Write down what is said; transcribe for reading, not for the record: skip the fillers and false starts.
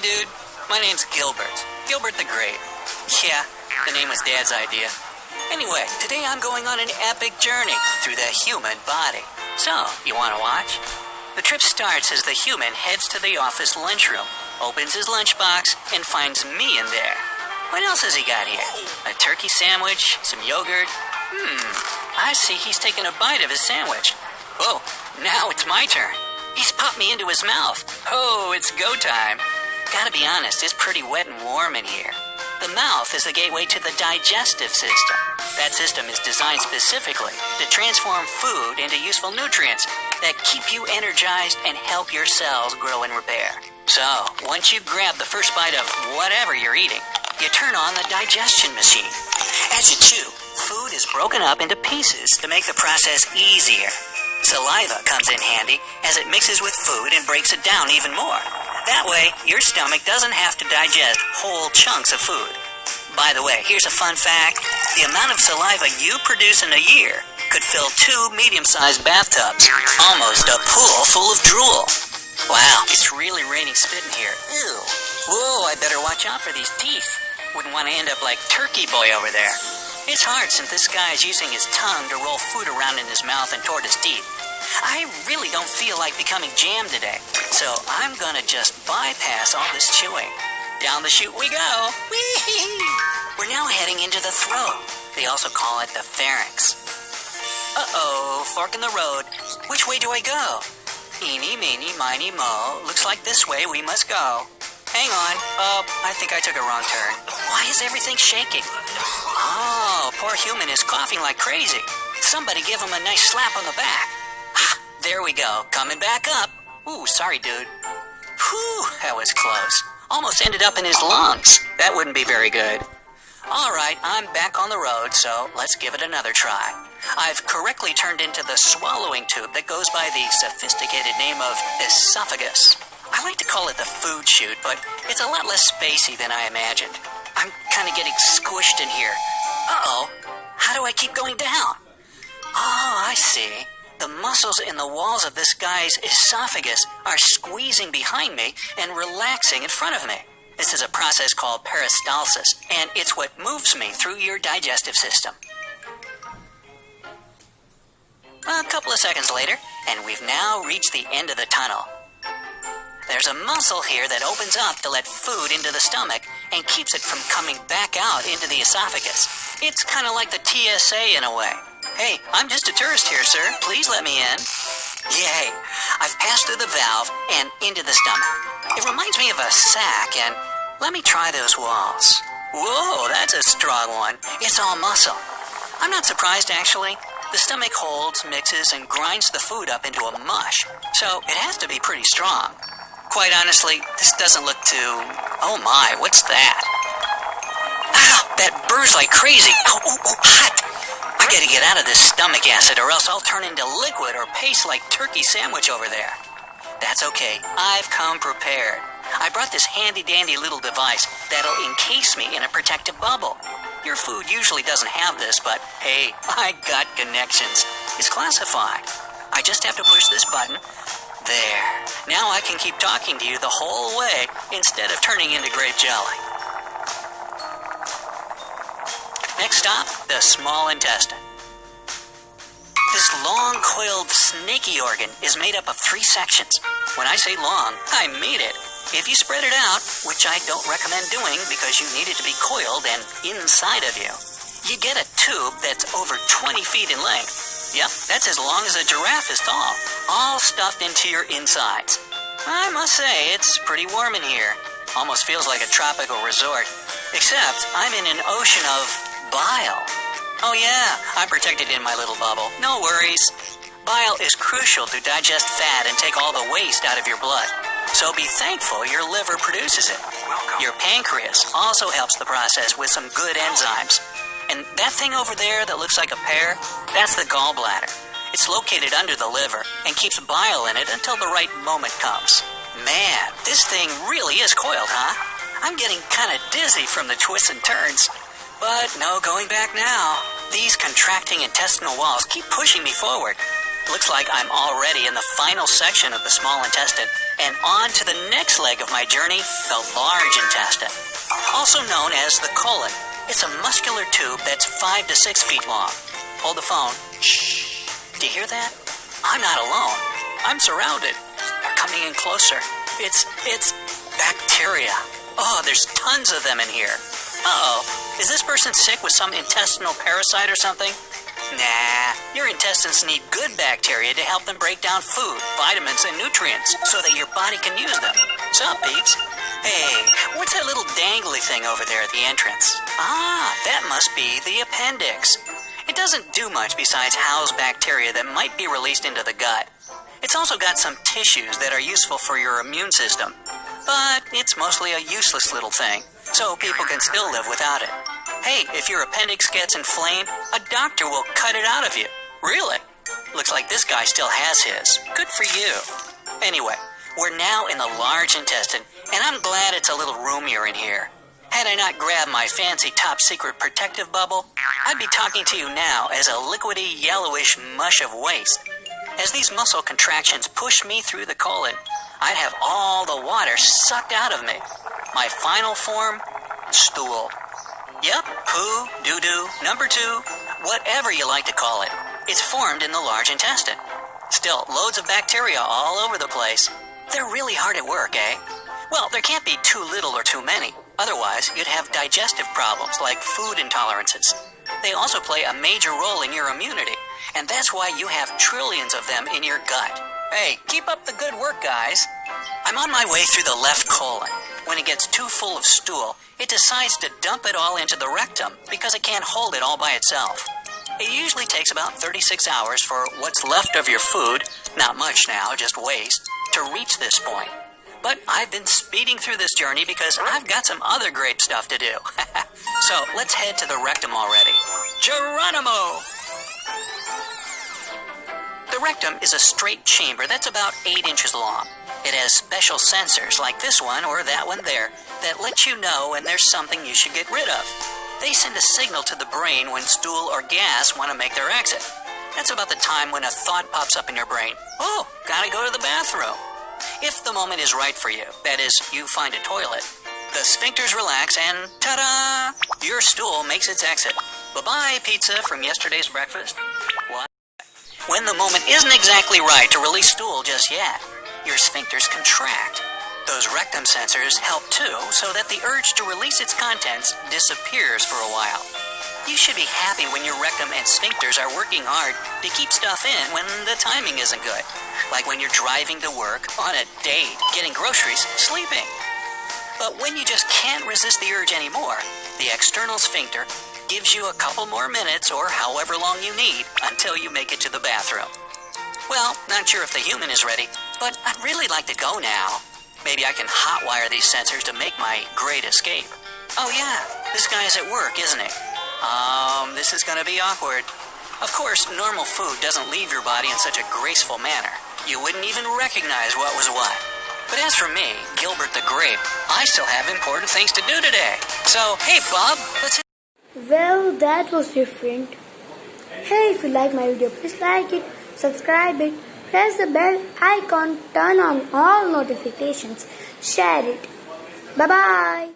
dude. My name's Gilbert. Gilbert the Grape. Yeah, the name was Dad's idea. Anyway, today I'm going on an epic journey through the human body. So, you want to watch? The trip starts as the human heads to the office lunchroom, opens his lunchbox, and finds me in there. What else has he got here? A turkey sandwich, some yogurt. I see he's taking a bite of his sandwich. Oh, now it's my turn. He's popped me into his mouth. Oh, it's go time. Gotta be honest, it's pretty wet and warm in here. The mouth is the gateway to the digestive system. That system is designed specifically to transform food into useful nutrients that keep you energized and help your cells grow and repair. So, once you grab the first bite of whatever you're eating, you turn on the digestion machine. As you chew, food is broken up into pieces to make the process easier. Saliva comes in handy as it mixes with food and breaks it down even more. That way, your stomach doesn't have to digest whole chunks of food. By the way, here's a fun fact. The amount of saliva you produce in a year could fill 2 medium-sized bathtubs. Almost a pool full of drool. Wow, it's really raining spit in here. Ew. Whoa, I better watch out for these teeth. Wouldn't want to end up like Turkey Boy over there. It's hard since this guy's using his tongue to roll food around in his mouth and toward his teeth. I really don't feel like becoming jam today, so I'm gonna just bypass all this chewing. Down the chute we go. Whee! We're now heading into the throat. They also call it the pharynx. Uh-oh, fork in the road. Which way do I go? Eeny, meeny, miny, mo. Looks like this way we must go. Hang on. Oh, I think I took a wrong turn. Why is everything shaking? Oh, poor human is coughing like crazy. Somebody give him a nice slap on the back. There we go, coming back up. Ooh, sorry, dude. Whew, that was close. Almost ended up in his lungs. That wouldn't be very good. All right, I'm back on the road, so let's give it another try. I've correctly turned into the swallowing tube that goes by the sophisticated name of esophagus. I like to call it the food chute, but it's a lot less spacey than I imagined. I'm kind of getting squished in here. Uh-oh, how do I keep going down? Oh, I see. The muscles in the walls of this guy's esophagus are squeezing behind me and relaxing in front of me. This is a process called peristalsis, and it's what moves me through your digestive system. A couple of seconds later, and we've now reached the end of the tunnel. There's a muscle here that opens up to let food into the stomach and keeps it from coming back out into the esophagus. It's kind of like the TSA in a way. Hey, I'm just a tourist here, sir. Please let me in. Yay! I've passed through the valve and into the stomach. It reminds me of a sack, and let me try those walls. Whoa, that's a strong one. It's all muscle. I'm not surprised, actually. The stomach holds, mixes, and grinds the food up into a mush, so it has to be pretty strong. Quite honestly, this doesn't look too... Oh my, what's that? Ow, that burns like crazy. Oh, hot. I gotta get out of this stomach acid or else I'll turn into liquid or paste like turkey sandwich over there. That's okay, I've come prepared. I brought this handy-dandy little device that'll encase me in a protective bubble. Your food usually doesn't have this, but hey, I got connections. It's classified. I just have to push this button. There. Now I can keep talking to you the whole way instead of turning into grape jelly. Next stop, the small intestine. This long-coiled snaky organ is made up of 3 sections. When I say long, I mean it. If you spread it out, which I don't recommend doing because you need it to be coiled and inside of you, you get a tube that's over 20 feet in length. Yep, that's as long as a giraffe is tall, all stuffed into your insides. I must say, it's pretty warm in here. Almost feels like a tropical resort. Except, I'm in an ocean of bile. Oh yeah, I'm protected in my little bubble. No worries. Bile is crucial to digest fat and take all the waste out of your blood. So be thankful your liver produces it. Your pancreas also helps the process with some good enzymes. And that thing over there that looks like a pear, that's the gallbladder. It's located under the liver and keeps bile in it until the right moment comes. Man, this thing really is coiled, huh? I'm getting kind of dizzy from the twists and turns. But no going back now. These contracting intestinal walls keep pushing me forward. Looks like I'm already in the final section of the small intestine, and on to the next leg of my journey, the large intestine. Also known as the colon. It's a muscular tube that's 5 to 6 feet long. Hold the phone. Shh. Do you hear that? I'm not alone. I'm surrounded. They're coming in closer. It's bacteria. Oh, there's tons of them in here. Uh-oh. Is this person sick with some intestinal parasite or something? Nah, your intestines need good bacteria to help them break down food, vitamins, and nutrients so that your body can use them. Sup, peeps? Hey, what's that little dangly thing over there at the entrance? Ah, that must be the appendix. It doesn't do much besides house bacteria that might be released into the gut. It's also got some tissues that are useful for your immune system. But it's mostly a useless little thing, so people can still live without it. Hey, if your appendix gets inflamed, a doctor will cut it out of you. Really? Looks like this guy still has his. Good for you. Anyway, we're now in the large intestine, and I'm glad it's a little roomier in here. Had I not grabbed my fancy top secret protective bubble, I'd be talking to you now as a liquidy yellowish mush of waste. As these muscle contractions push me through the colon, I'd have all the water sucked out of me. My final form? Stool. Yep, poo, doo-doo, number 2, whatever you like to call it. It's formed in the large intestine. Still, loads of bacteria all over the place. They're really hard at work, eh? Well, there can't be too little or too many. Otherwise, you'd have digestive problems like food intolerances. They also play a major role in your immunity, and that's why you have trillions of them in your gut. Hey, keep up the good work, guys. I'm on my way through the left colon. When it gets too full of stool, it decides to dump it all into the rectum because it can't hold it all by itself. It usually takes about 36 hours for what's left of your food, not much now, just waste, to reach this point. But I've been speeding through this journey because I've got some other great stuff to do. So let's head to the rectum already. Geronimo! The rectum is a straight chamber that's about 8 inches long. It has special sensors like this one or that one there that let you know when there's something you should get rid of. They send a signal to the brain when stool or gas want to make their exit. That's about the time when a thought pops up in your brain. Oh, gotta go to the bathroom. If the moment is right for you, that is, you find a toilet, the sphincters relax and ta-da! Your stool makes its exit. Bye-bye, pizza from yesterday's breakfast. What? When the moment isn't exactly right to release stool just yet, your sphincters contract. Those rectum sensors help too, so that the urge to release its contents disappears for a while. You should be happy when your rectum and sphincters are working hard to keep stuff in when the timing isn't good. Like when you're driving to work, on a date, getting groceries, sleeping. But when you just can't resist the urge anymore, the external sphincter gives you a couple more minutes or however long you need until you make it to the bathroom. Well, not sure if the human is ready, but I'd really like to go now. Maybe I can hotwire these sensors to make my great escape. Oh yeah, this guy's at work, isn't he? This is gonna be awkward. Of course, normal food doesn't leave your body in such a graceful manner. You wouldn't even recognize what was what. But as for me, Gilbert the grape, I still have important things to do today. So, hey Bob, let's... Well, that was different. Hey, if you like my video, please like it, subscribe it, press the bell icon, turn on all notifications, share it. Bye-bye.